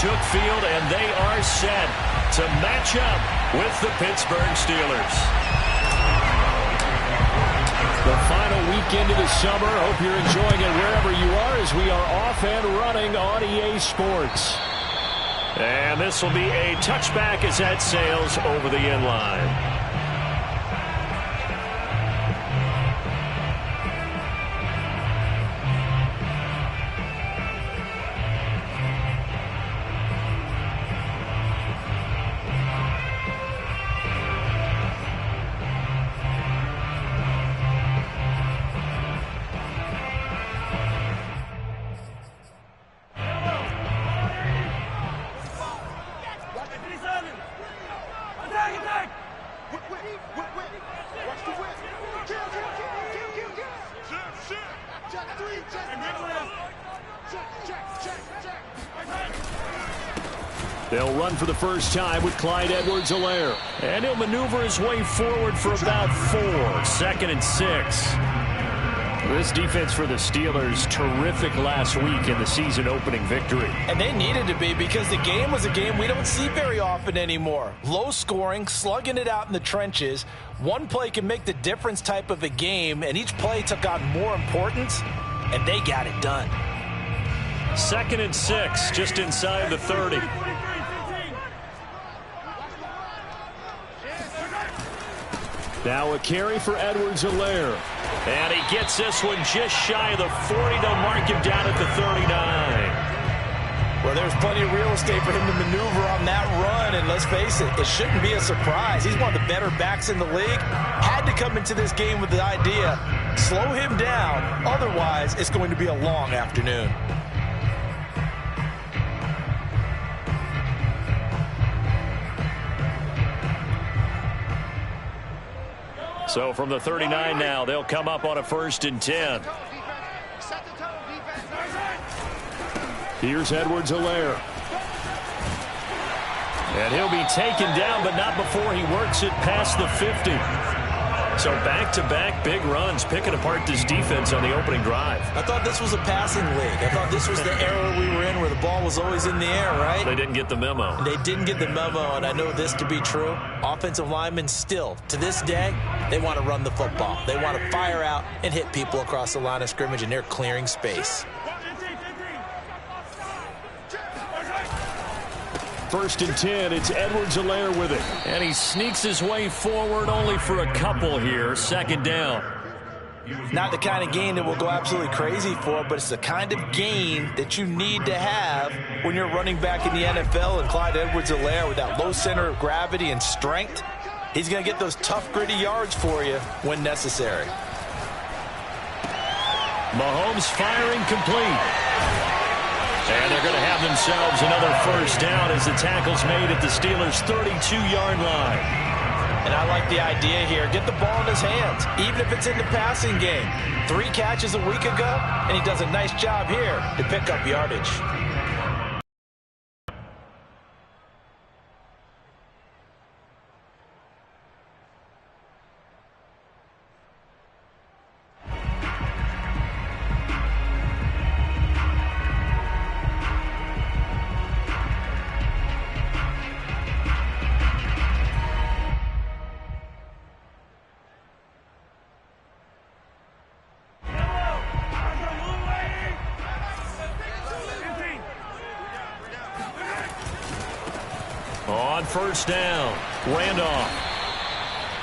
took field, and they are set to match up with the Pittsburgh Steelers. The final weekend of the summer. Hope you're enjoying it wherever you are as we are off and running on EA Sports. And this will be a touchback as that sails over the end line. They'll run for the first time with Clyde Edwards-Helaire. And he'll maneuver his way forward for about 4. 2nd and 6. This defense for the Steelers, terrific last week in the season-opening victory. And they needed to be because the game was a game we don't see very often anymore. Low scoring, slugging it out in the trenches. One play can make the difference type of a game, and each play took on more importance, and they got it done. 2nd and 6, just inside the 30. Now a carry for Edwards-Helaire. And he gets this one just shy of the 40. They'll mark him down at the 39. Well, there's plenty of real estate for him to maneuver on that run. And let's face it, it shouldn't be a surprise. He's one of the better backs in the league. Had to come into this game with the idea, slow him down. Otherwise, it's going to be a long afternoon. So from the 39 now, they'll come up on a 1st and 10. Here's Edwards-Helaire. And he'll be taken down, but not before he works it past the 50. So back-to-back big runs, picking apart this defense on the opening drive. I thought this was a passing league. I thought this was the era we were in where the ball was always in the air, right? They didn't get the memo. They didn't get the memo, and I know this to be true. Offensive linemen still, to this day, they want to run the football. They want to fire out and hit people across the line of scrimmage, and they're clearing space. 1st and 10, it's Edwards-Helaire with it. And he sneaks his way forward only for a couple here. 2nd down. Not the kind of gain that we'll go absolutely crazy for, but it's the kind of gain that you need to have when you're running back in the NFL. And Clyde Edwards-Helaire, with that low center of gravity and strength, he's going to get those tough, gritty yards for you when necessary. Mahomes firing complete. And they're going to have themselves another 1st down as the tackle's made at the Steelers' 32-yard line. And I like the idea here. Get the ball in his hands, even if it's in the passing game. 3 catches a week ago, and he does a nice job here to pick up yardage. On 1st down, Randolph.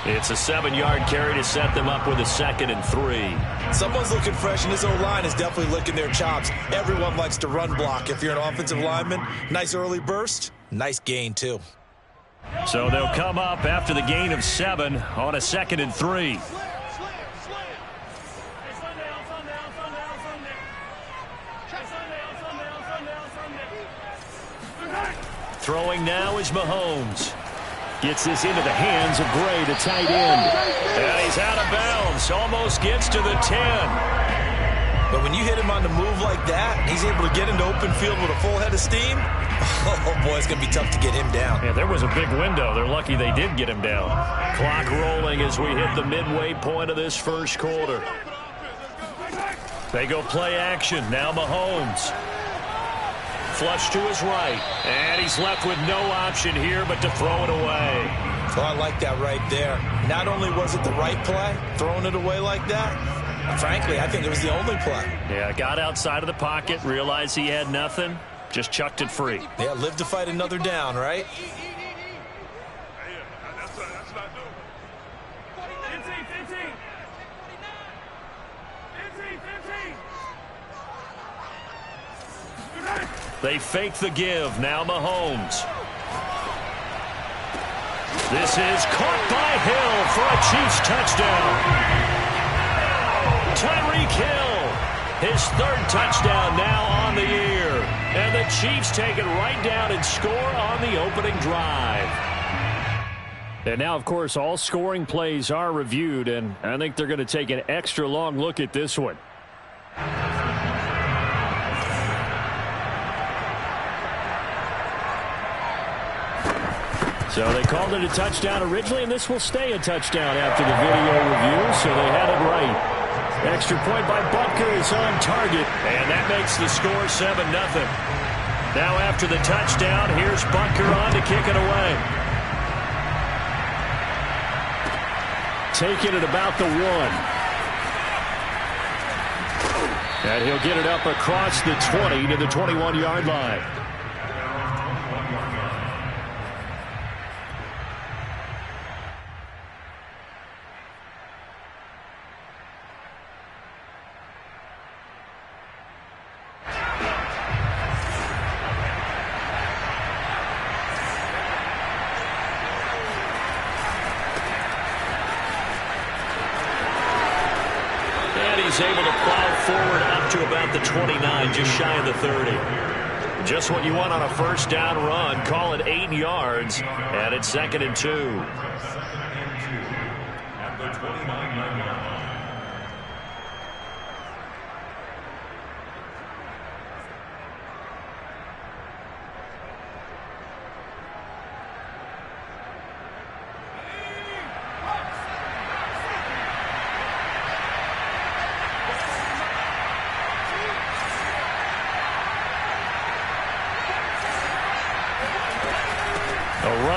It's a 7-yard carry to set them up with a 2nd and 3. Someone's looking fresh, and this O-line is definitely licking their chops. Everyone likes to run block. If you're an offensive lineman, nice early burst, nice gain too. So they'll come up after the gain of 7 on a 2nd and 3. Throwing now is Mahomes. Gets this into the hands of Gray, the tight end. And he's out of bounds. Almost gets to the 10. But when you hit him on the move like that, he's able to get into open field with a full head of steam. Oh, boy, it's going to be tough to get him down. Yeah, there was a big window. They're lucky they did get him down. Clock rolling as we hit the midway point of this 1st quarter. They go play action. Now Mahomes. flush to his right. And he's left with no option here but to throw it away. Oh, I like that right there. Not only was it the right play, throwing it away like that, frankly, I think it was the only play. Yeah, got outside of the pocket, realized he had nothing, just chucked it free. Yeah, live to fight another down, right? They fake the give. Now Mahomes. This is caught by Hill for a Chiefs touchdown. Tyreek Hill, his third touchdown now on the year. And the Chiefs take it right down and score on the opening drive. And now, of course, all scoring plays are reviewed, and I think they're going to take an extra long look at this one. So they called it a touchdown originally, and this will stay a touchdown after the video review, so they had it right. Extra point by Butker is on target, and that makes the score 7-0. Now after the touchdown, here's Butker on to kick it away. Taking it about the 1. And he'll get it up across the 20 to the 21-yard line. Able to plow forward up to about the 29, just shy of the 30. Just what you want on a first down run. Call it 8 yards, and it's 2nd and 2. At the 29-yard line.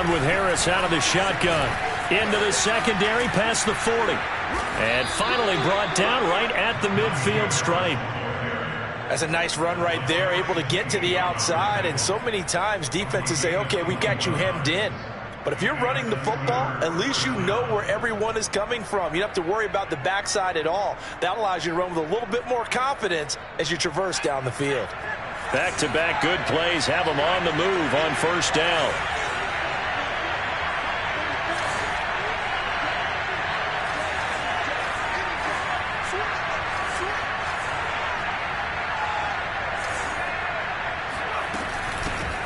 With Harris out of the shotgun. Into the secondary, past the 40. And finally brought down right at the midfield stripe. That's a nice run right there, able to get to the outside. And so many times defenses say, okay, we got you hemmed in. But if you're running the football, at least you know where everyone is coming from. You don't have to worry about the backside at all. That allows you to run with a little bit more confidence as you traverse down the field. Back-to-back good plays have them on the move on first down.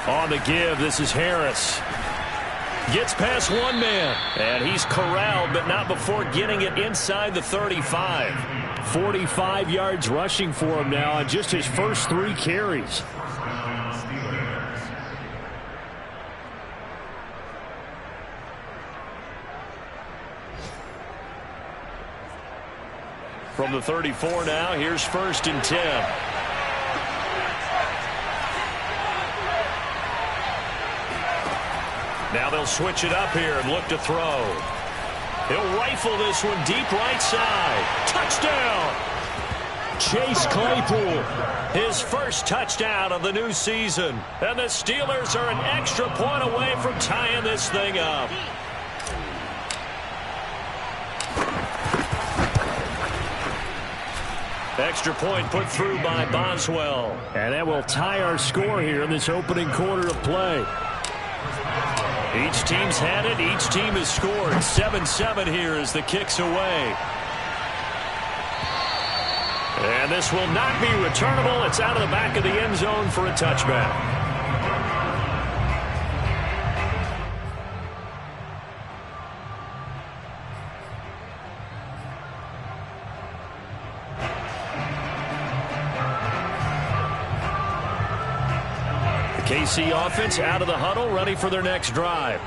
On the give, this is Harris. Gets past one man, and he's corralled, but not before getting it inside the 35. 45 yards rushing for him now on just his first 3 carries. From the 34 now, here's 1st and 10. Now they'll switch it up here and look to throw. He'll rifle this one deep right side. Touchdown! Chase Claypool, his first touchdown of the new season. And the Steelers are an extra point away from tying this thing up. Extra point put through by Boswell. And that will tie our score here in this opening quarter of play. Each team's had it. Each team has scored. 7-7 here as the kick's away. And this will not be returnable. It's out of the back of the end zone for a touchback. KC offense out of the huddle, ready for their next drive.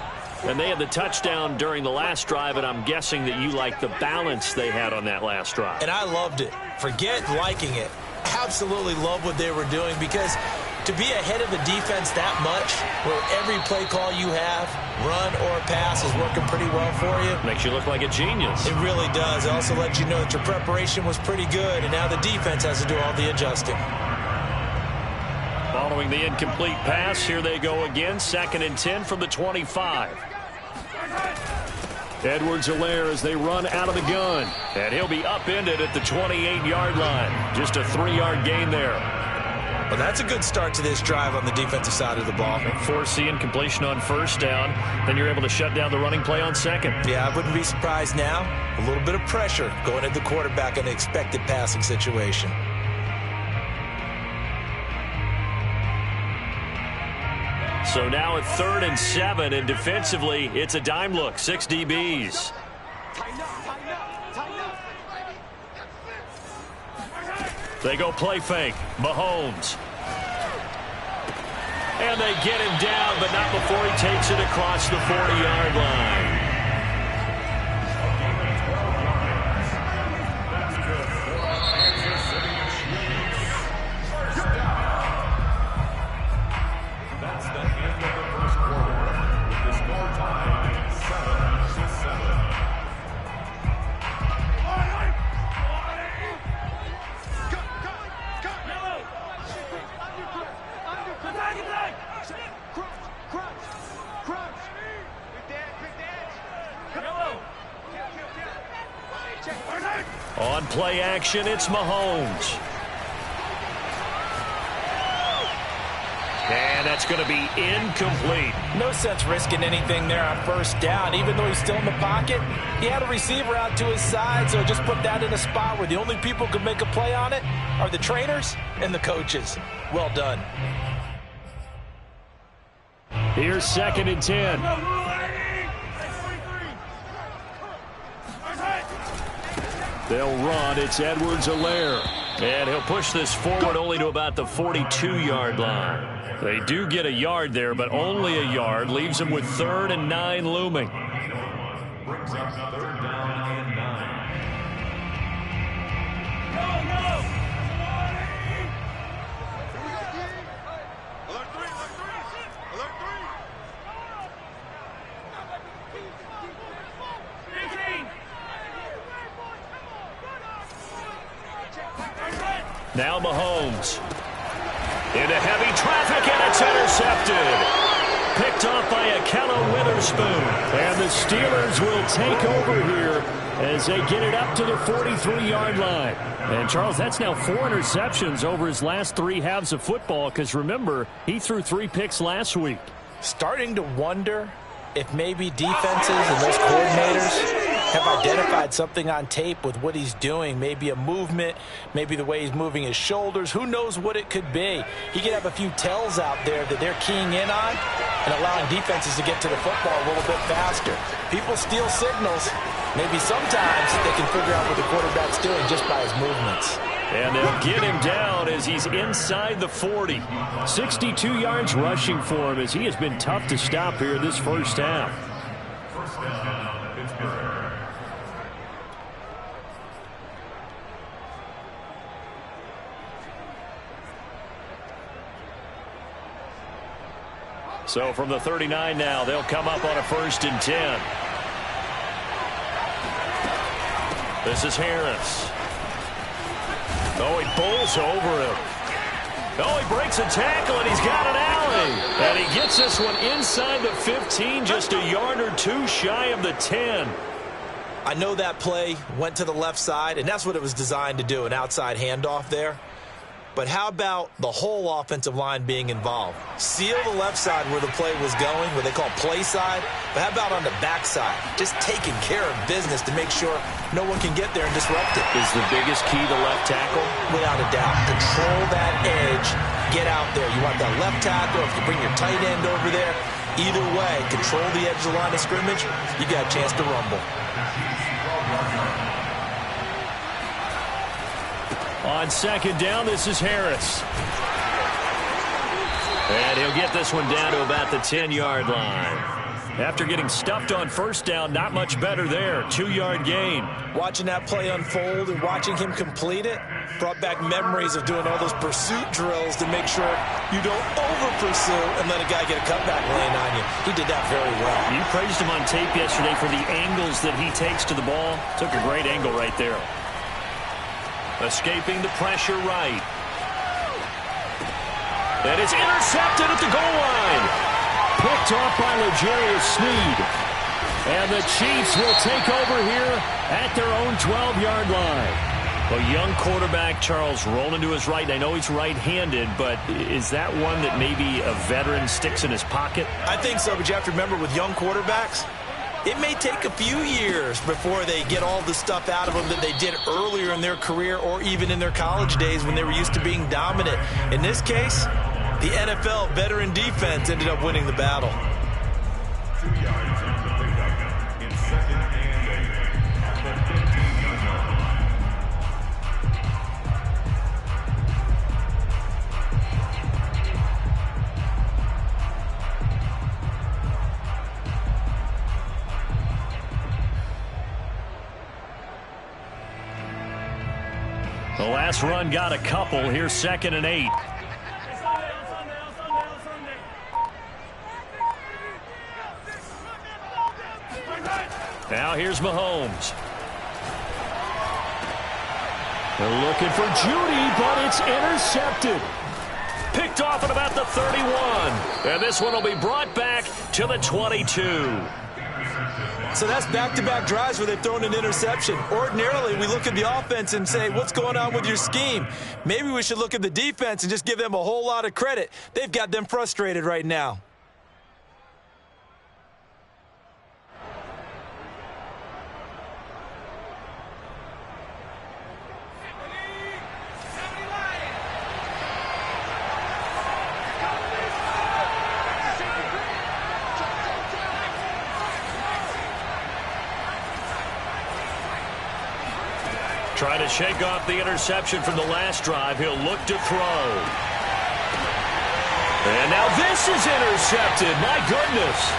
And they had the touchdown during the last drive, and I'm guessing that you like the balance they had on that last drive. And I loved it. Forget liking it. Absolutely love what they were doing because To be ahead of the defense that much, where every play call you have, run or pass, is working pretty well for you. Makes you look like a genius. It really does. It also lets you know that your preparation was pretty good, and now the defense has to do all the adjusting. Following the incomplete pass, here they go again. 2nd and 10 from the 25. Edwards-Helaire as they run out of the gun. And he'll be upended at the 28-yard line. Just a 3-yard gain there. Well, that's a good start to this drive on the defensive side of the ball. Force the incompletion on 1st down. Then you're able to shut down the running play on 2nd. Yeah, I wouldn't be surprised now. A little bit of pressure going at the quarterback in an expected passing situation. So now at 3rd and 7, and defensively, it's a dime look. 6 DBs. They go play fake. Mahomes. And they get him down, but not before he takes it across the 40-yard line. On play action, it's Mahomes. And that's going to be incomplete. No sense risking anything there on 1st down. Even though he's still in the pocket, he had a receiver out to his side, so just put that in a spot where the only people who can make a play on it are the trainers and the coaches. Well done. Here's 2nd and 10. They'll run. It's Edwards-Helaire. And he'll push this forward only to about the 42-yard line. They do get a yard there, but only a yard. Leaves them with 3rd and 9 looming. Brings up 3rd down and 9. Now Mahomes. Into heavy traffic, and it's intercepted. Picked off by a Halow Witherspoon. And the Steelers will take over here as they get it up to the 43-yard line. And, Charles, that's now 4 interceptions over his last 3 halves of football because, remember, he threw 3 picks last week. Starting to wonder if maybe defenses and those coordinators have identified something on tape with what he's doing. Maybe a movement, maybe the way he's moving his shoulders. Who knows what it could be? He could have a few tells out there that they're keying in on and allowing defenses to get to the football a little bit faster. People steal signals. Maybe sometimes they can figure out what the quarterback's doing just by his movements. And they'll get him down as he's inside the 40. 62 yards rushing for him as he has been tough to stop here this first half. First down, Pittsburgh. So from the 39 now, they'll come up on a 1st and 10. This is Harris. Oh, he bowls over him. Oh, he breaks a tackle, and he's got an alley. And he gets this one inside the 15, just a yard or 2 shy of the 10. I know that play went to the left side, and that's what it was designed to do, an outside handoff there. But how about the whole offensive line being involved? Seal the left side where the play was going, what they call play side. But how about on the back side? Just taking care of business to make sure no one can get there and disrupt it. Is the biggest key the left tackle? Without a doubt. Control that edge. Get out there. You want that left tackle. If you bring your tight end over there, either way, control the edge of the line of scrimmage, you got a chance to rumble. On 2nd down, this is Harris. And he'll get this one down to about the 10-yard line. After getting stuffed on 1st down, not much better there. 2-yard gain. Watching that play unfold and watching him complete it, Brought back memories of doing all those pursuit drills to make sure you don't over-pursue and let a guy get a cutback lane on you. He did that very well. You praised him on tape yesterday for the angles that he takes to the ball. Took a great angle right there. Escaping the pressure right. And it's intercepted at the goal line. Picked off by L'Jarius Sneed. And the Chiefs will take over here at their own 12-yard line. A young quarterback, Charles, rolling to his right. I know he's right-handed, but is that one that maybe a veteran sticks in his pocket? I think so, but you have to remember with young quarterbacks, it may take a few years before they get all the stuff out of them that they did earlier in their career or even in their college days when they were used to being dominant. In this case, the NFL veteran defense ended up winning the battle. 2 yards on the pickup in 2nd and 8 at the 15-yard line. The last run got a couple. Here's 2nd and 8. Now here's Mahomes. They're looking for Judy, but it's intercepted. Picked off at about the 31. And this one will be brought back to the 22. So that's back-to-back drives where they've thrown an interception. Ordinarily, we look at the offense and say, what's going on with your scheme? Maybe we should look at the defense and just give them a whole lot of credit. They've got them frustrated right now. Trying to shake off the interception from the last drive. He'll look to throw. And now this is intercepted. My goodness.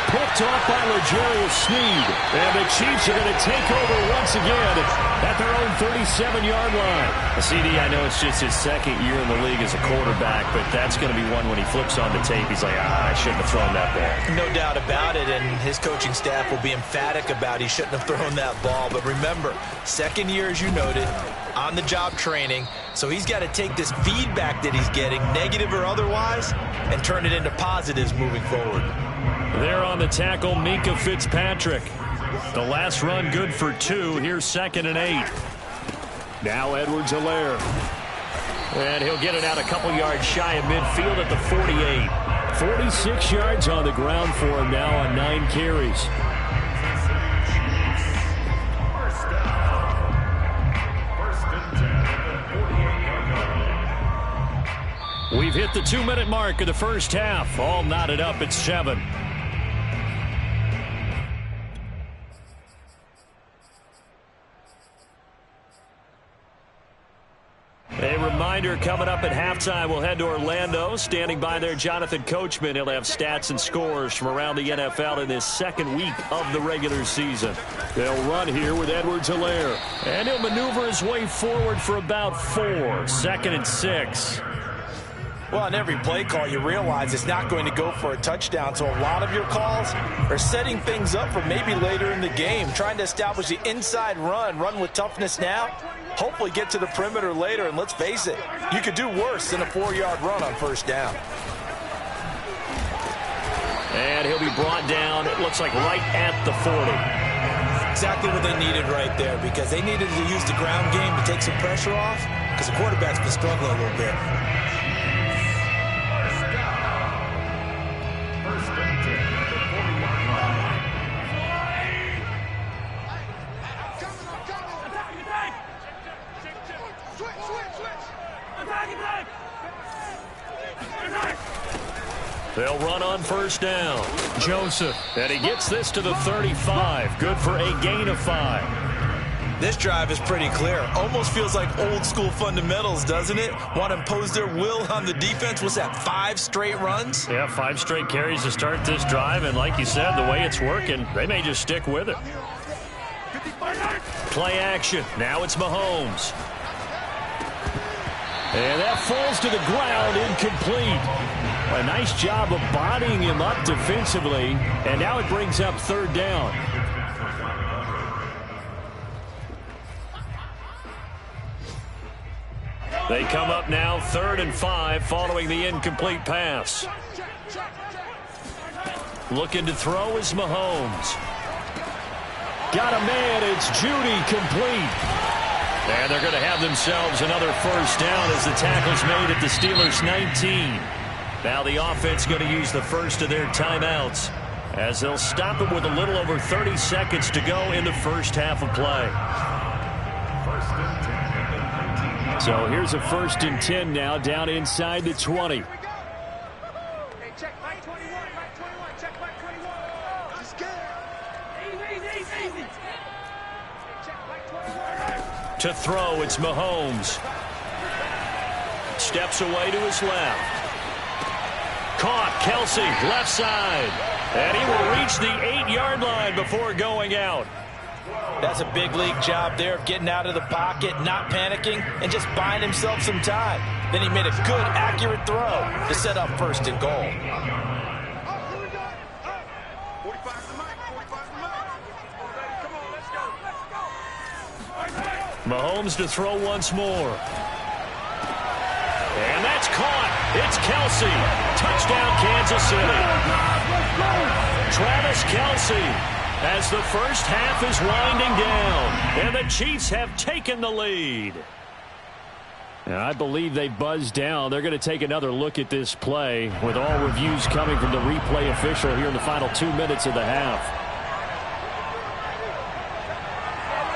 Picked off by L'Jarius Sneed. And the Chiefs are going to take over once again at their own 37-yard line. CD, I know it's just his 2nd year in the league as a quarterback, but that's going to be one when he flips on the tape. He's like, I shouldn't have thrown that ball. No doubt about it, and his coaching staff will be emphatic about he shouldn't have thrown that ball. But remember, 2nd year, as you noted, on-the-job training, so he's got to take this feedback that he's getting, negative or otherwise, and turn it into positives moving forward. There on the tackle, Minkah Fitzpatrick. The last run good for 2. Here's 2nd and 8. Now Edwards-Helaire. And he'll get it out a couple yards shy of midfield at the 48. 46 yards on the ground for him now on 9 carries. We've hit the 2-minute mark of the first half. All knotted up at 7. A reminder coming up at halftime, we'll head to Orlando. Standing by there, Jonathan Coachman. He'll have stats and scores from around the NFL in this 2nd week of the regular season. They'll run here with Edwards-Helaire. And he'll maneuver his way forward for about 4. 2nd and 6. Well, on every play call, you realize it's not going to go for a touchdown. So a lot of your calls are setting things up for maybe later in the game, trying to establish the inside run with toughness now, hopefully get to the perimeter later. And let's face it, you could do worse than a 4-yard run on 1st down. And he'll be brought down, it looks like right at the 40. Exactly what they needed right there, because they needed to use the ground game to take some pressure off, because the quarterback's been struggling a little bit. They'll run on 1st down. Joseph, and he gets this to the 35. Good for a gain of 5. This drive is pretty clear. Almost feels like old school fundamentals, doesn't it? Want to impose their will on the defense. What's that, 5 straight runs? Yeah, 5 straight carries to start this drive. And like you said, the way it's working, they may just stick with it. Play action. Now it's Mahomes. And that falls to the ground, incomplete. A nice job of bodying him up defensively, and now it brings up third down. They come up now 3rd and 5 following the incomplete pass. Looking to throw is Mahomes. Got a man, it's Judy, complete. And they're going to have themselves another first down as the tackle's made at the Steelers' 19. Now the offense going to use the first of their timeouts as they'll stop it with a little over 30 seconds to go in the first half of play. So here's a 1st and 10 now down inside the 20. To throw, it's Mahomes. Steps away to his left. Caught, Kelsey, left side. And he will reach the 8-yard line before going out. That's a big league job there of getting out of the pocket, not panicking, and just buying himself some time. Then he made a good, accurate throw to set up 1st and goal. Mahomes to throw once more. And that's caught. It's Kelsey. Touchdown, Kansas City. Travis Kelsey as the first half is winding down. And the Chiefs have taken the lead. And I believe they buzzed down. They're going to take another look at this play with all reviews coming from the replay official here in the final 2 minutes of the half.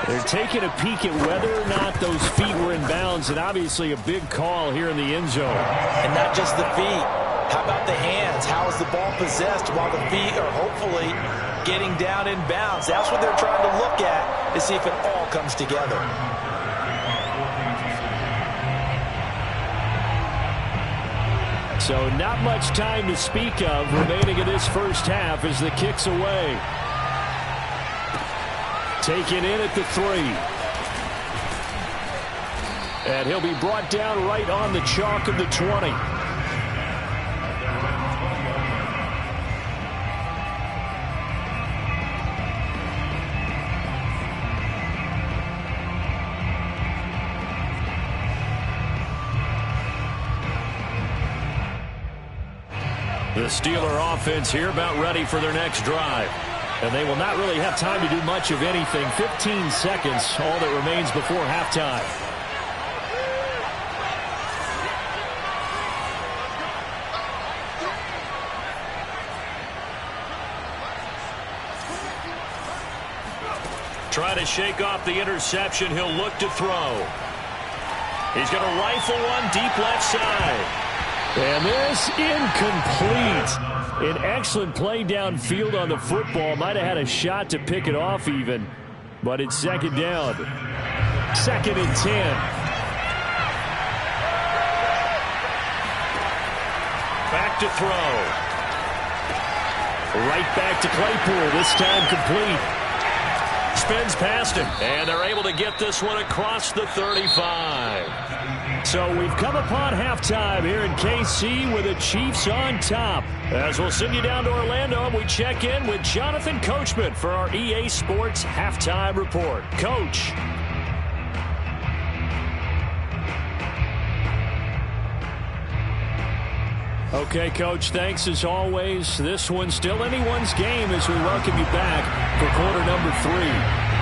They're taking a peek at whether or not those feet were in bounds, and obviously a big call here in the end zone. And not just the feet. How about the hands? How is the ball possessed while the feet are hopefully getting down in bounds? That's what they're trying to look at to see if it all comes together. So not much time to speak of remaining in this first half as the kick's away. Taken in at the 3. And he'll be brought down right on the chalk of the 20. The Steeler offense here about ready for their next drive. And they will not really have time to do much of anything. 15 seconds, all that remains before halftime. Try to shake off the interception. He'll look to throw. He's going to rifle one deep left side. And this incomplete. An excellent play downfield on the football. Might have had a shot to pick it off even. But it's 2nd down. 2nd and 10. Back to throw. Right back to Claypool. This time complete. Spins past him. And they're able to get this one across the 35. So we've come upon halftime here in KC with the Chiefs on top. As we'll send you down to Orlando, we check in with Jonathan Coachman for our EA Sports Halftime Report. Coach. Okay, Coach, thanks as always. This one's still anyone's game as we welcome you back for quarter number 3.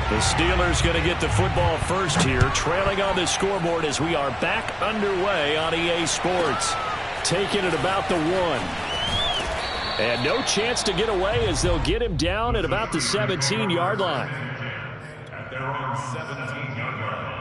The Steelers going to get the football first here, trailing on the scoreboard as we are back underway on EA Sports. Taking it about the 1. And no chance to get away as they'll get him down at about the 17-yard line. At their own 17-yard line.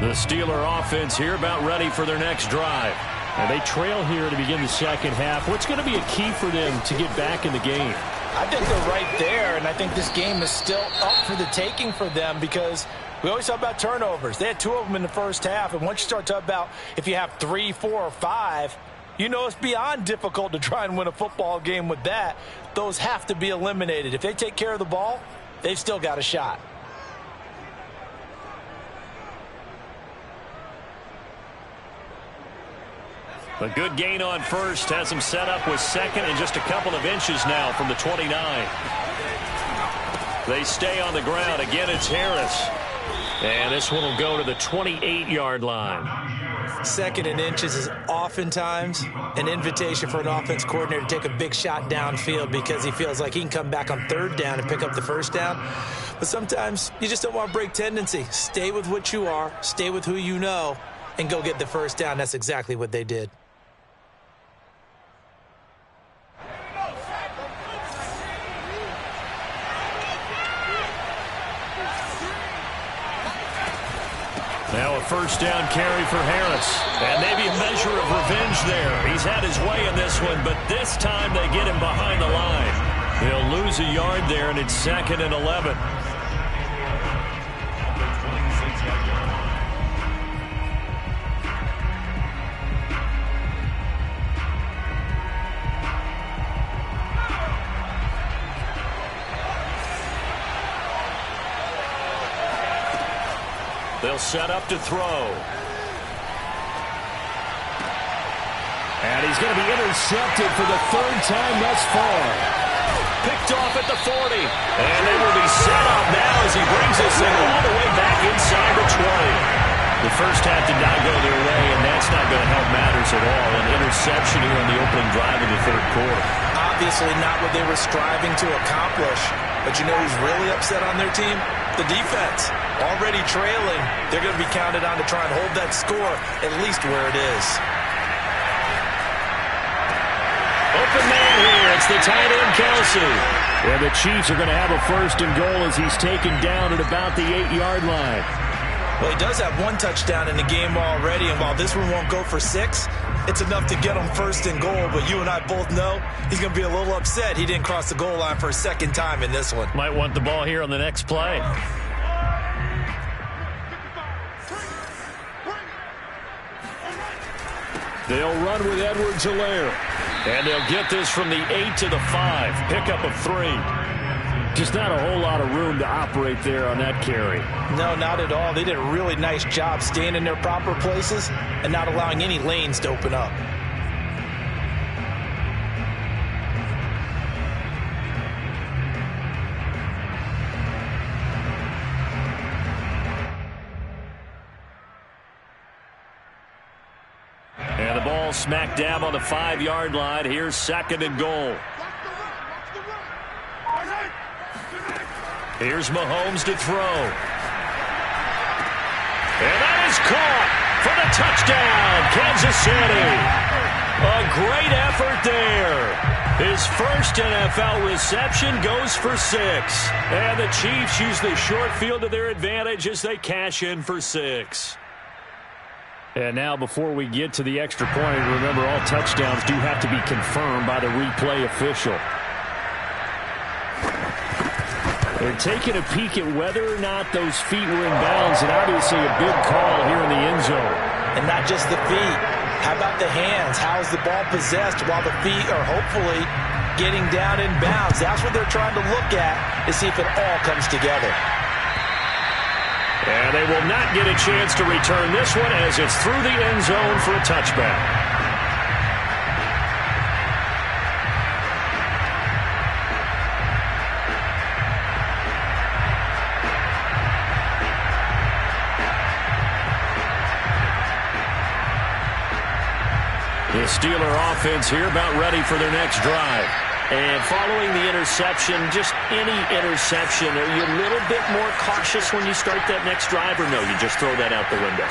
The Steeler offense here about ready for their next drive. And they trail here to begin the second half. What's going to be a key for them to get back in the game? I think they're right there, and I think this game is still up for the taking for them because we always talk about turnovers. They had 2 of them in the first half, and once you start talking about if you have 3, 4, or 5, you know it's beyond difficult to try and win a football game with that. Those have to be eliminated. If they take care of the ball, they've still got a shot. A good gain on first has him set up with second and just a couple of inches now from the 29. They stay on the ground. Again, it's Harris. And this one will go to the 28-yard line. Second and inches is oftentimes an invitation for an offense coordinator to take a big shot downfield because he feels like he can come back on third down and pick up the first down. But sometimes you just don't want to break tendency. Stay with what you are, stay with who you know, and go get the first down. That's exactly what they did. Now a first down carry for Harris. And maybe a measure of revenge there. He's had his way in this one, but this time they get him behind the line. He'll lose a yard there, and it's 2nd and 11. They'll set up to throw. And he's going to be intercepted for the 3rd time thus far. Picked off at the 40. And they will be set up now as he brings this thing all the way back inside the 20. The first half did not go their way, and that's not going to help matters at all. An interception here on the opening drive of the 3rd quarter. Obviously not what they were striving to accomplish. But you know who's really upset on their team? The defense. Already trailing. They're going to be counted on to try and hold that score at least where it is. Open man here. It's the tight end, Kelsey. And the Chiefs are going to have a 1st and goal as he's taken down at about the 8-yard line. Well, he does have 1 touchdown in the game already, and while this one won't go for 6, it's enough to get him 1st and goal. But you and I both know he's going to be a little upset he didn't cross the goal line for a 2nd time in this one. Might want the ball here on the next play. They'll run with Edwards-Helaire. And they'll get this from the 8 to the 5. Pickup of 3. Just not a whole lot of room to operate there on that carry. No, not at all. They did a really nice job staying in their proper places and not allowing any lanes to open up. And the ball smack dab on the 5-yard line. Here's 2nd and goal. Here's Mahomes to throw. And that is caught for the touchdown, Kansas City. A great effort there. His first NFL reception goes for 6. And the Chiefs use the short field to their advantage as they cash in for 6. And now before we get to the extra point, remember all touchdowns do have to be confirmed by the replay official. They're taking a peek at whether or not those feet were in bounds, and obviously a big call here in the end zone. And not just the feet. How about the hands? How is the ball possessed while the feet are hopefully getting down in bounds? That's what they're trying to look at to see if it all comes together. And they will not get a chance to return this one as it's through the end zone for a touchback. The Steeler offense here about ready for their next drive. And following the interception, just any interception, are you a little bit more cautious when you start that next drive, or no, you just throw that out the window?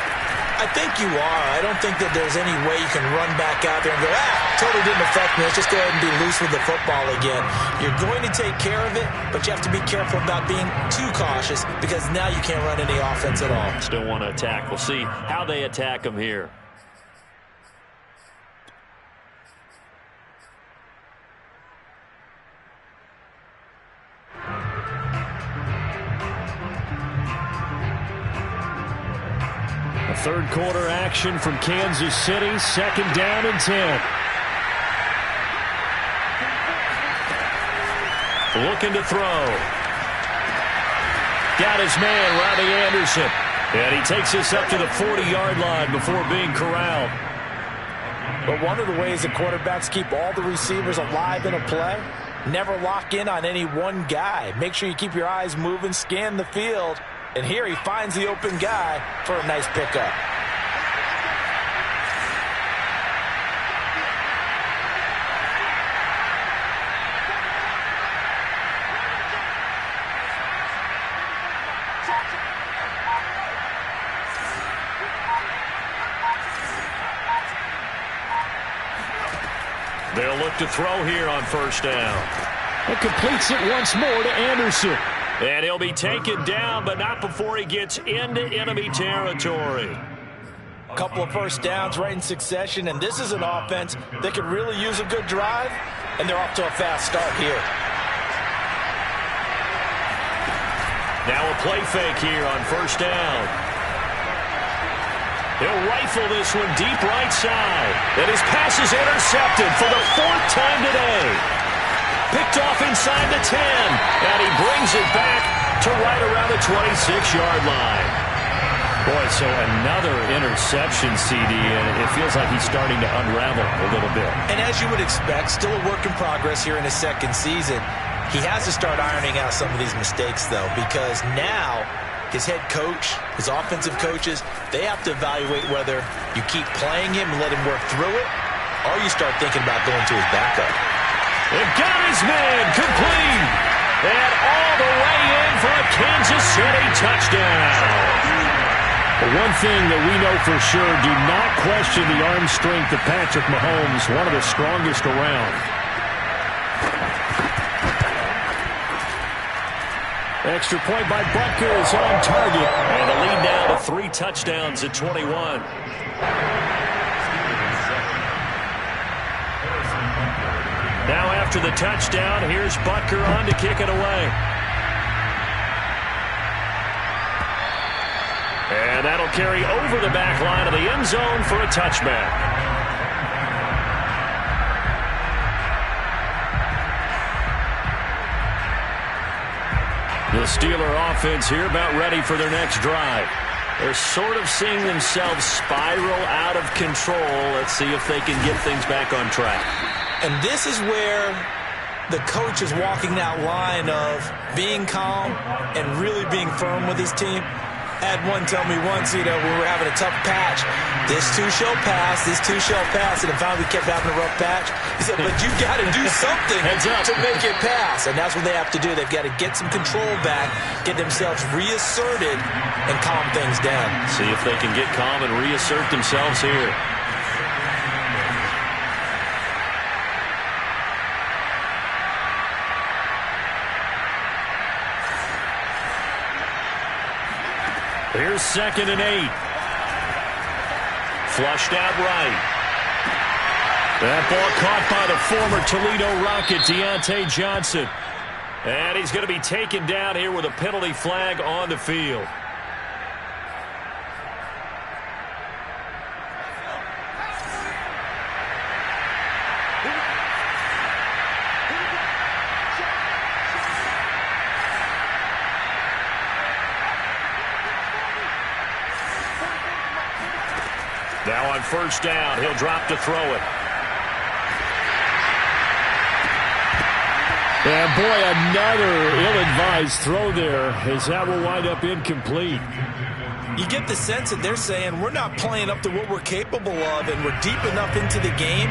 I think you are. I don't think that there's any way you can run back out there and go, totally didn't affect me. Let's just go ahead and be loose with the football again. You're going to take care of it, but you have to be careful about being too cautious because now you can't run any offense at all. Still want to attack. We'll see how they attack them here. Third quarter action from Kansas City. Second down and 10. Looking to throw. Got his man, Robbie Anderson. And he takes us up to the 40-yard line before being corralled. But one of the ways that quarterbacks keep all the receivers alive in a play, never lock in on any one guy. Make sure you keep your eyes moving, scan the field. And here he finds the open guy for a nice pickup. They'll look to throw here on first down. It completes it once more to Anderson. And he'll be taken down, but not before he gets into enemy territory. A couple of first downs right in succession, and this is an offense that could really use a good drive, and they're off to a fast start here. Now a play fake here on first down. He'll rifle this one deep right side. And his pass is intercepted for the fourth time today. Picked off inside the 10. And he brings it back to right around the 26-yard line. Boy, so another interception, CD, and it feels like he's starting to unravel a little bit. And as you would expect, still a work in progress here in his second season. He has to start ironing out some of these mistakes, though, because now his head coach, his offensive coaches, they have to evaluate whether you keep playing him and let him work through it, or you start thinking about going to his backup. It got his man complete. And all the way in for a Kansas City touchdown. One thing that we know for sure, do not question the arm strength of Patrick Mahomes, one of the strongest around. Extra point by Butker is on target. And the lead now to 3 touchdowns at 21. Now after the touchdown, here's Butker on to kick it away. And that'll carry over the back line of the end zone for a touchback. The Steeler offense here about ready for their next drive. They're sort of seeing themselves spiral out of control. Let's see if they can get things back on track. And this is where the coach is walking that line of being calm and really being firm with his team. I had one tell me once, when we were having a tough patch, this too shall pass, this too shall pass, and then finally we kept having a rough patch. He said, but you got to do something to make it pass, and that's what they have to do. They've got to get some control back, get themselves reasserted, and calm things down. See if they can get calm and reassert themselves here. Here's 2nd and 8. Flushed out right. That ball caught by the former Toledo Rocket, Deontay Johnson. And he's going to be taken down here with a penalty flag on the field. Now on first down, he'll drop to throw it. And boy, another ill-advised throw there, as that will wind up incomplete. You get the sense that they're saying we're not playing up to what we're capable of, and we're deep enough into the game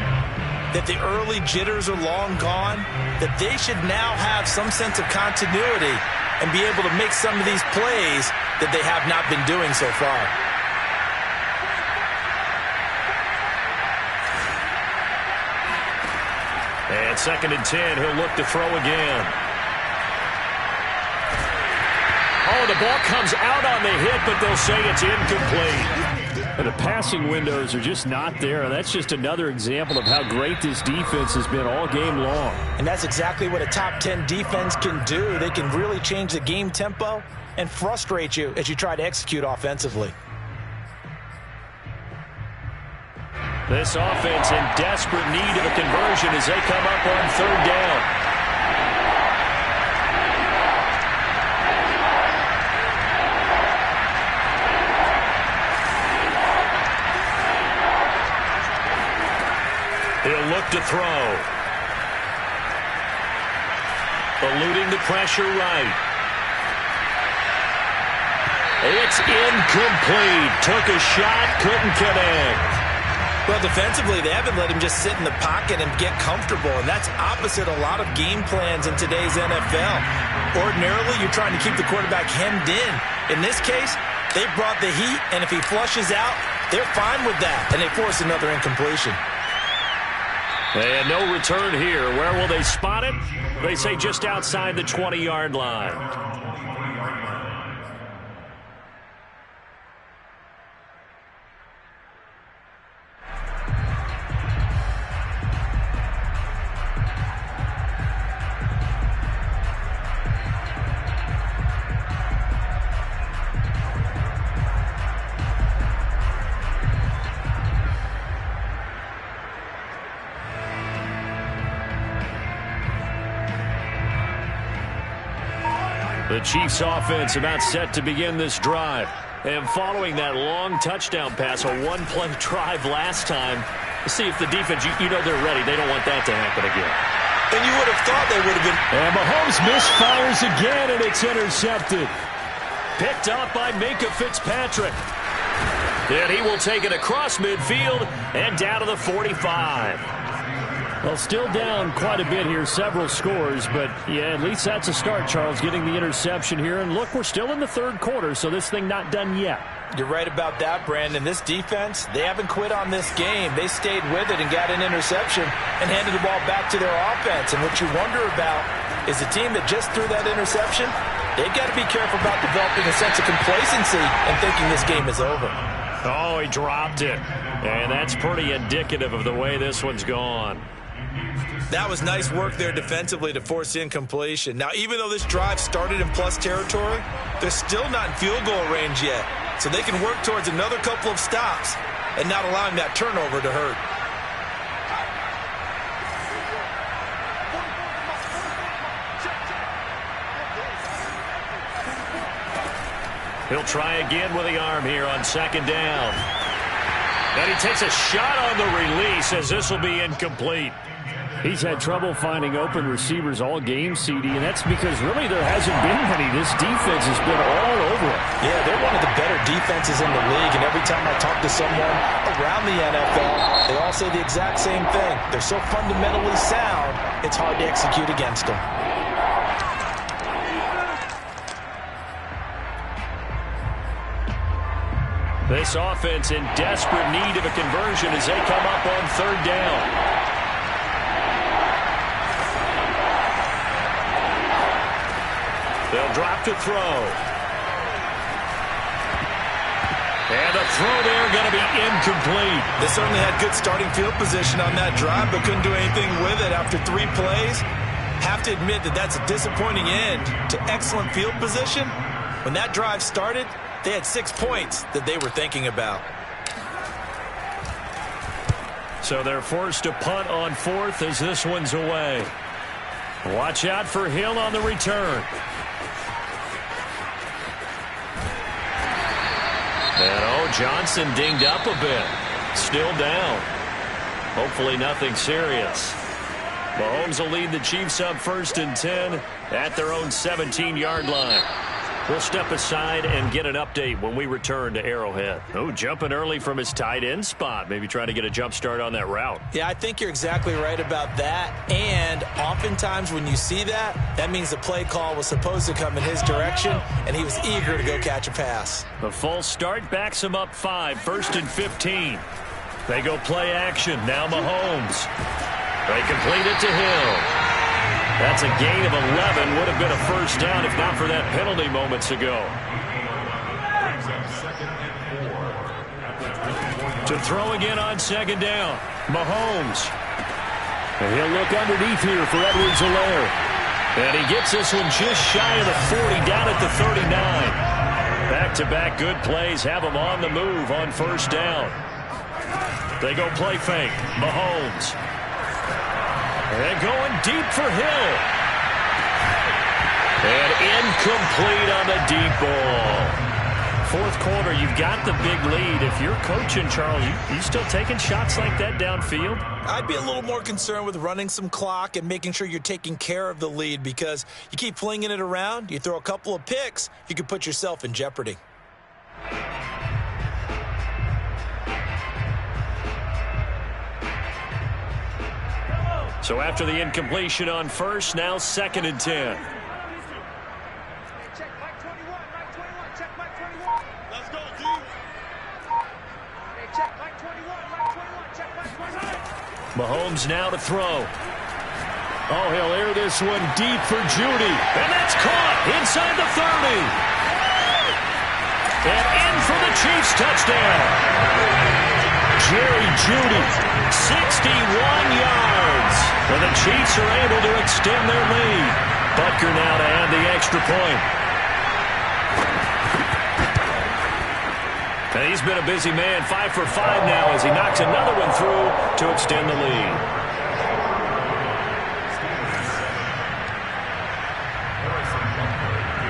that the early jitters are long gone, that they should now have some sense of continuity and be able to make some of these plays that they have not been doing so far. And 2nd and 10, he'll look to throw again. Oh, the ball comes out on the hit, but they'll say it's incomplete. And the passing windows are just not there. That's just another example of how great this defense has been all game long. And that's exactly what a top 10 defense can do. They can really change the game tempo and frustrate you as you try to execute offensively. This offense in desperate need of a conversion as they come up on third down. He'll look to throw. Eluding the pressure right. It's incomplete. Took a shot, couldn't connect. Well, defensively, they haven't let him just sit in the pocket and get comfortable, and that's opposite a lot of game plans in today's NFL. Ordinarily, you're trying to keep the quarterback hemmed in. In this case, they brought the heat, and if he flushes out, they're fine with that, and they force another incompletion. And no return here. Where will they spot it? They say just outside the 20-yard line. The Chiefs offense about set to begin this drive. And following that long touchdown pass, a one-play drive last time, see if the defense, you know they're ready. They don't want that to happen again. And you would have thought they would have been. And Mahomes misfires again, and it's intercepted. Picked up by Minka Fitzpatrick. And he will take it across midfield and down to the 45. Well, still down quite a bit here, several scores, but yeah, at least that's a start, Charles, getting the interception here. And look, we're still in the third quarter, so this thing not done yet. You're right about that, Brandon. This defense, they haven't quit on this game. They stayed with it and got an interception and handed the ball back to their offense. And what you wonder about is the team that just threw that interception, they've got to be careful about developing a sense of complacency and thinking this game is over. Oh, he dropped it. And that's pretty indicative of the way this one's gone. That was nice work there defensively to force incompletion. Now, even though this drive started in plus territory, they're still not in field goal range yet. So they can work towards another couple of stops and not allowing that turnover to hurt. He'll try again with the arm here on second down. And he takes a shot on the release as this will be incomplete. He's had trouble finding open receivers all game, CD, and that's because really there hasn't been many. This defense has been all over it. Yeah, they're one of the better defenses in the league, and every time I talk to someone around the NFL, they all say the exact same thing. They're so fundamentally sound, it's hard to execute against them. This offense in desperate need of a conversion as they come up on third down. They'll drop to throw. And a throw there going to be incomplete. They certainly had good starting field position on that drive, but couldn't do anything with it after 3 plays. Have to admit that that's a disappointing end to excellent field position. When that drive started, they had 6 points that they were thinking about. So they're forced to punt on fourth as this one's away. Watch out for Hill on the return. And Johnson dinged up a bit. Still down. Hopefully nothing serious. Mahomes will lead the Chiefs up 1st and 10 at their own 17-yard line. We'll step aside and get an update when we return to Arrowhead. Jumping early from his tight end spot. Maybe trying to get a jump start on that route. Yeah, I think you're exactly right about that. And oftentimes when you see that, that means the play call was supposed to come in his direction, and he was eager to go catch a pass. The full start backs him up 5, 1st and 15. They go play action. Now Mahomes. They complete it to Hill. That's a gain of 11. Would have been a first down if not for that penalty moments ago. To throw again on second down. Mahomes. And he'll look underneath here for Edwards-Helaire. And he gets this one just shy of the 40, down at the 39. Back-to-back good plays have him on the move on first down. They go play fake. Mahomes. And going deep for Hill. And incomplete on the deep ball. Fourth quarter, you've got the big lead. If you're coaching, Charles, you still taking shots like that downfield? I'd be a little more concerned with running some clock and making sure you're taking care of the lead, because you keep flinging it around, you throw a couple of picks, you could put yourself in jeopardy. So after the incompletion on first, now 2nd and 10. Mahomes now to throw. Oh, he'll air this one deep for Judy. And that's caught inside the 30. And in for the Chiefs touchdown. Jerry Judy, 61 yards. And the Chiefs are able to extend their lead. Butker now to add the extra point. And he's been a busy man, 5 for 5 now as he knocks another one through to extend the lead.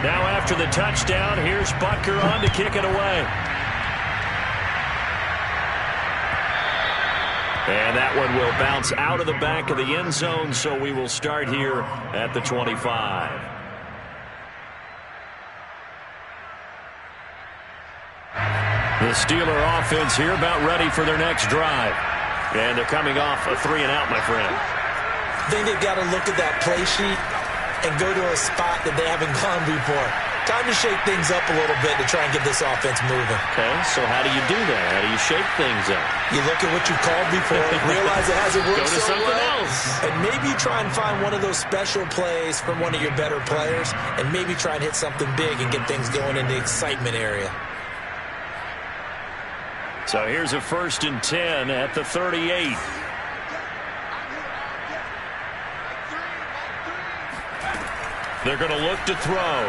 Now after the touchdown, here's Butker on to kick it away. And that one will bounce out of the back of the end zone, so we will start here at the 25. The Steeler offense here about ready for their next drive. And they're coming off a 3-and-out, my friend. I think they've got to look at that play sheet and go to a spot that they haven't gone before. Time to shake things up a little bit to try and get this offense moving. Okay, so how do you do that? How do you shake things up? You look at what you called before, realize it hasn't worked so something well, else. And maybe you try and find one of those special plays from one of your better players, and maybe try and hit something big and get things going in the excitement area. So here's a 1st and 10 at the 38. They're going to look to throw.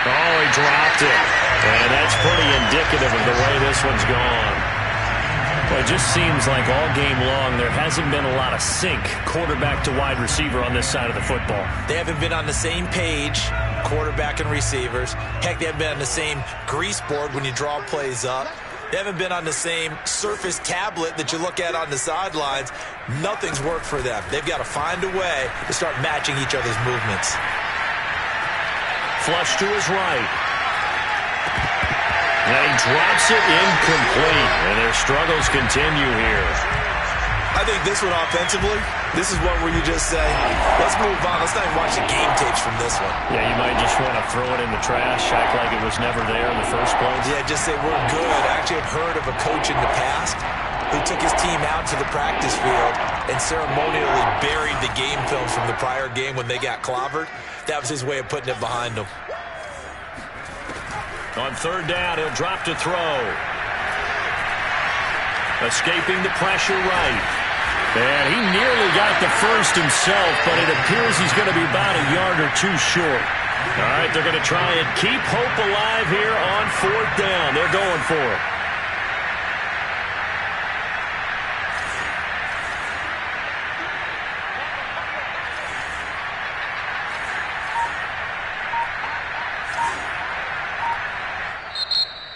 Oh, he dropped it. And that's pretty indicative of the way this one's gone. Well, it just seems like all game long there hasn't been a lot of sync quarterback to wide receiver on this side of the football. They haven't been on the same page, quarterback and receivers. Heck, they haven't been on the same grease board when you draw plays up. They haven't been on the same surface tablet that you look at on the sidelines. Nothing's worked for them. They've got to find a way to start matching each other's movements. Flush to his right. And he drops it incomplete. And their struggles continue here. I think this one offensively, this is one where you just say, let's move on. Let's not even watch the game tapes from this one. Yeah, you might just want to throw it in the trash, act like it was never there in the first place. Yeah, just say we're good. I actually have heard of a coach in the past who took his team out to the practice field and ceremonially buried the game film from the prior game when they got clobbered. That was his way of putting it behind them. On 3rd down, he'll drop to throw. Escaping the pressure right. And he nearly got the first himself, but it appears he's going to be about a yard or two short. All right, they're going to try and keep hope alive here on 4th down. They're going for it.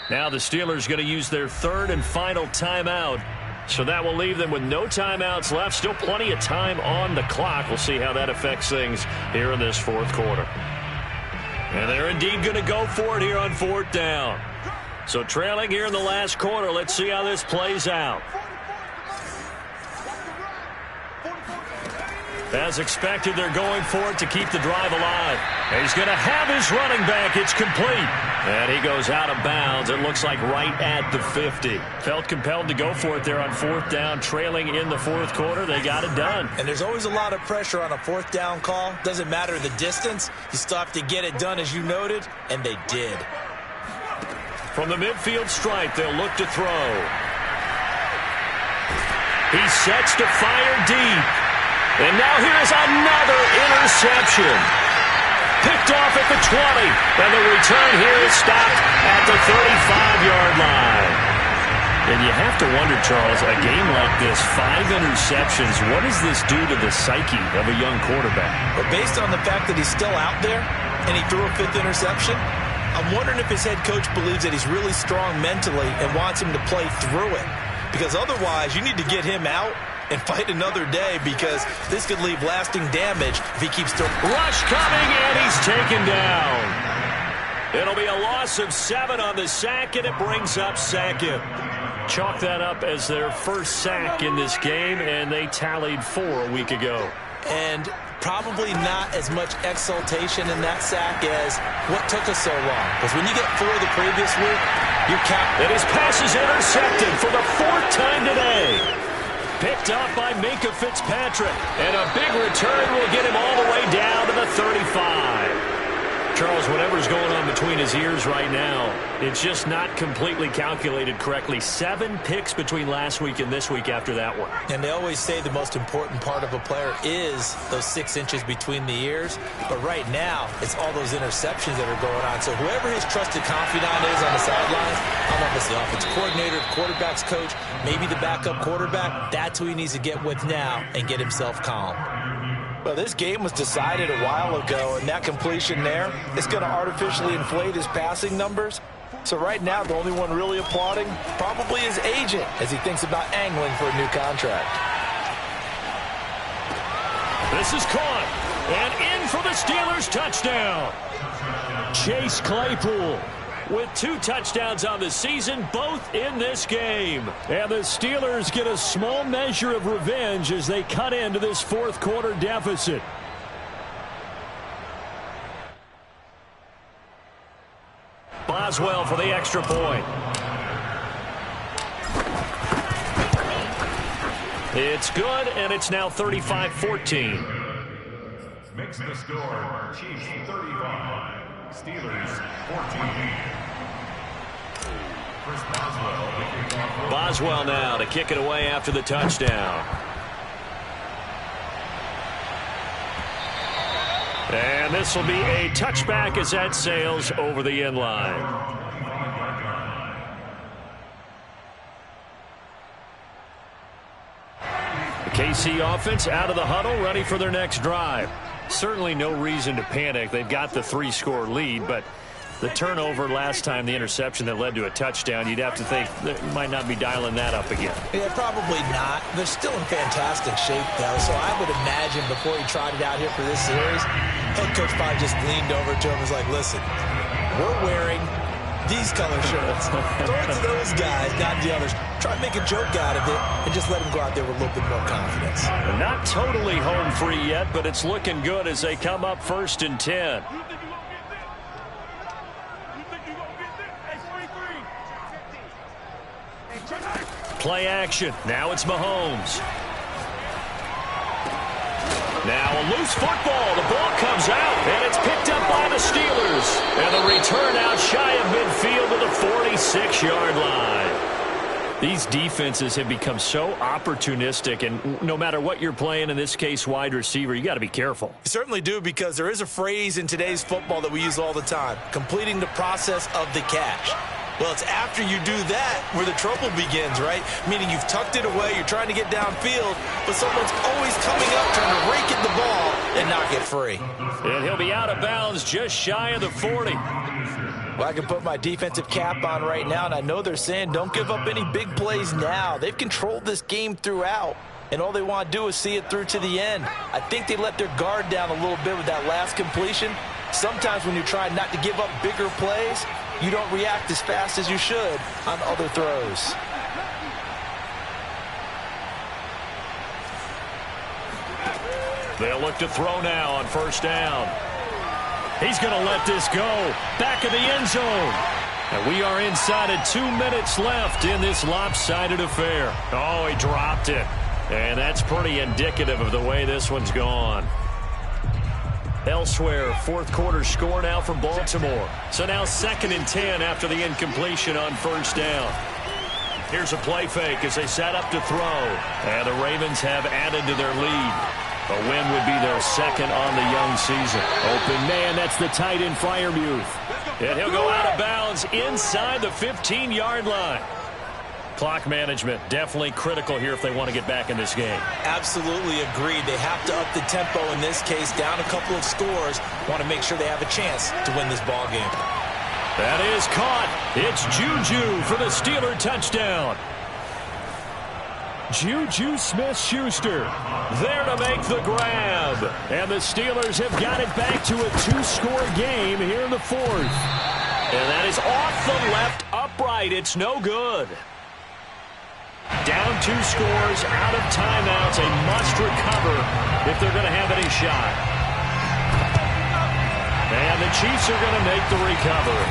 Now the Steelers going to use their 3rd and final timeout. So that will leave them with no timeouts left. Still plenty of time on the clock. We'll see how that affects things here in this 4th quarter. And they're indeed going to go for it here on 4th down. So trailing here in the last quarter. Let's see how this plays out. As expected, they're going for it to keep the drive alive. And he's going to have his running back. It's complete. And he goes out of bounds. It looks like right at the 50. Felt compelled to go for it there on 4th down, trailing in the 4th quarter. They got it done. And there's always a lot of pressure on a 4th down call. Doesn't matter the distance. You still have to get it done, as you noted, and they did. From the midfield stripe, they'll look to throw. He sets to fire deep. And now here's another interception. Picked off at the 20. And the return here is stopped at the 35-yard line. And you have to wonder, Charles, a game like this, 5 interceptions, what does this do to the psyche of a young quarterback? But based on the fact that he's still out there and he threw a 5th interception, I'm wondering if his head coach believes that he's really strong mentally and wants him to play through it. Because otherwise, you need to get him out and fight another day, because this could leave lasting damage if he keeps throwing. Rush coming, and he's taken down. It'll be a loss of 7 on the sack, and it brings up 2nd. Chalk that up as their first sack in this game, and they tallied 4 a week ago. And probably not as much exultation in that sack as what took us so long. Because when you get 4 the previous week, you're counting. And his pass is intercepted for the 4th time today. Picked up by Minkah Fitzpatrick. And a big return will get him all the way down to the 35. Charles, whatever's going on between his ears right now, it's just not completely calculated correctly. 7 picks between last week and this week after that one. And they always say the most important part of a player is those 6 inches between the ears. But right now, it's all those interceptions that are going on. So whoever his trusted confidant is on the sidelines, I don't know if it's the offensive coordinator, the quarterback's coach, maybe the backup quarterback, that's who he needs to get with now and get himself calm. Well, this game was decided a while ago, and that completion there is going to artificially inflate his passing numbers. So right now, the only one really applauding probably his agent as he thinks about angling for a new contract. This is caught, and in for the Steelers touchdown. Chase Claypool with 2 touchdowns on the season, both in this game. And the Steelers get a small measure of revenge as they cut into this 4th quarter deficit. Boswell for the extra point. It's good, and it's now 35-14. Makes the score Chiefs 35, Steelers 14. Boswell now to kick it away after the touchdown. And this will be a touchback as that sails over the end line. The KC offense out of the huddle, ready for their next drive. Certainly no reason to panic. They've got the 3-score lead, but the turnover last time, the interception that led to a touchdown, you'd have to think that you might not be dialing that up again. Yeah, probably not. They're still in fantastic shape, though, so I would imagine before he tried it out here for this series, head coach probably just leaned over to him and was like, listen, we're wearing these color shirts. Throw it to those guys, not the others. Try to make a joke out of it and just let them go out there with a little bit more confidence. Not totally home free yet, but it's looking good as they come up 1st and 10. Play action. Now it's Mahomes. Now a loose football. The ball comes out, and it's picked up by the Steelers. And the return out shy of midfield to the 46-yard line. These defenses have become so opportunistic, and no matter what you're playing, in this case wide receiver, you got to be careful. You certainly do, because there is a phrase in today's football that we use all the time, completing the process of the catch. Well, it's after you do that where the trouble begins, right? Meaning you've tucked it away, you're trying to get downfield, but someone's always coming up trying to rake at the ball and knock it free. And he'll be out of bounds just shy of the 40. Well, I can put my defensive cap on right now, and I know they're saying don't give up any big plays now. They've controlled this game throughout, and all they want to do is see it through to the end. I think they let their guard down a little bit with that last completion. Sometimes when you're trying not to give up bigger plays, you don't react as fast as you should on other throws. They'll look to throw now on 1st down. He's going to let this go. Back of the end zone. And we are inside of 2 minutes left in this lopsided affair. Oh, he dropped it. And that's pretty indicative of the way this one's gone. Elsewhere, 4th quarter score now for Baltimore. So now 2nd and 10 after the incompletion on 1st down. Here's a play fake as they set up to throw. And the Ravens have added to their lead. A win would be their 2nd on the young season. Open man, that's the tight end Freiermuth. And he'll go out of bounds inside the 15-yard line. Clock management, definitely critical here if they want to get back in this game. Absolutely agreed. They have to up the tempo in this case, down a couple of scores. Want to make sure they have a chance to win this ball game. That is caught. It's Juju for the Steeler touchdown. Juju Smith-Schuster there to make the grab. And the Steelers have got it back to a 2-score game here in the fourth. And that is off the left upright. It's no good. Down 2 scores, out of timeouts. A must recover if they're going to have any shot. And the Chiefs are going to make the recovery.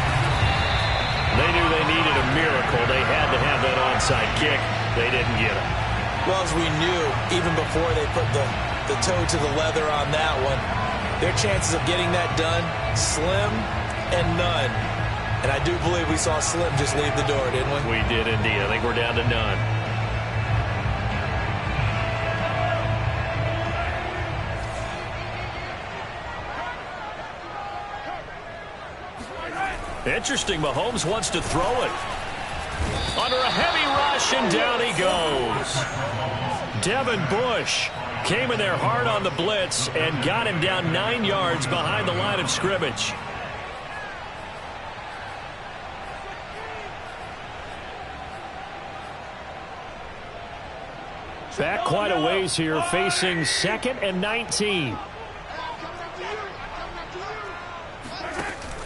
They knew they needed a miracle. They had to have that onside kick. They didn't get it. Well, as we knew, even before they put the toe to the leather on that one, their chances of getting that done, slim and none. And I do believe we saw Slim just leave the door, didn't we? We did indeed. I think we're down to none. Interesting. Mahomes wants to throw it. Under a heavy rush, and down he goes. Devin Bush came in there hard on the blitz and got him down 9 yards behind the line of scrimmage. Back quite a ways here, facing 2nd and 19.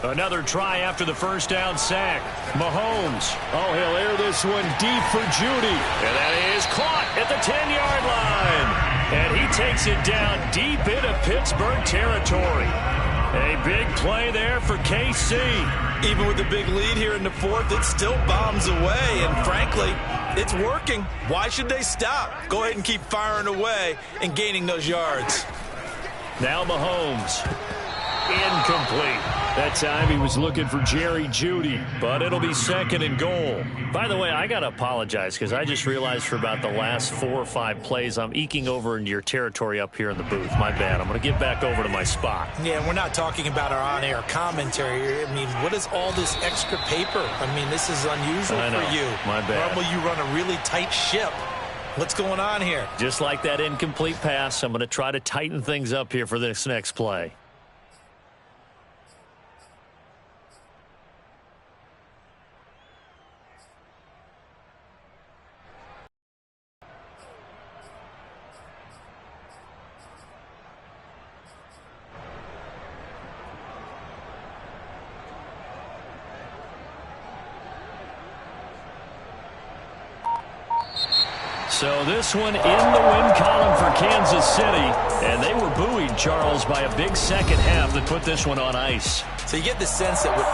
Another try after the first down sack. Mahomes. Oh, he'll air this one deep for Judy. And that is caught at the 10-yard line. And he takes it down deep into Pittsburgh territory. A big play there for KC. Even with the big lead here in the fourth, it still bombs away. And frankly, it's working. Why should they stop? Go ahead and keep firing away and gaining those yards. Now Mahomes. Incomplete. That time he was looking for Jerry Jeudy, but it'll be 2nd and goal. By the way, I got to apologize because I just realized for about the last 4 or 5 plays, I'm eking over into your territory up here in the booth. My bad. I'm going to get back over to my spot. Yeah, we're not talking about our on-air commentary. I mean, what is all this extra paper? I mean, this is unusual for you. My bad. Normally you run a really tight ship. What's going on here? Just like that incomplete pass, I'm going to try to tighten things up here for this next play. So this one in the win column for Kansas City. And they were buoyed, Charles, by a big second half that put this one on ice. So you get the sense that with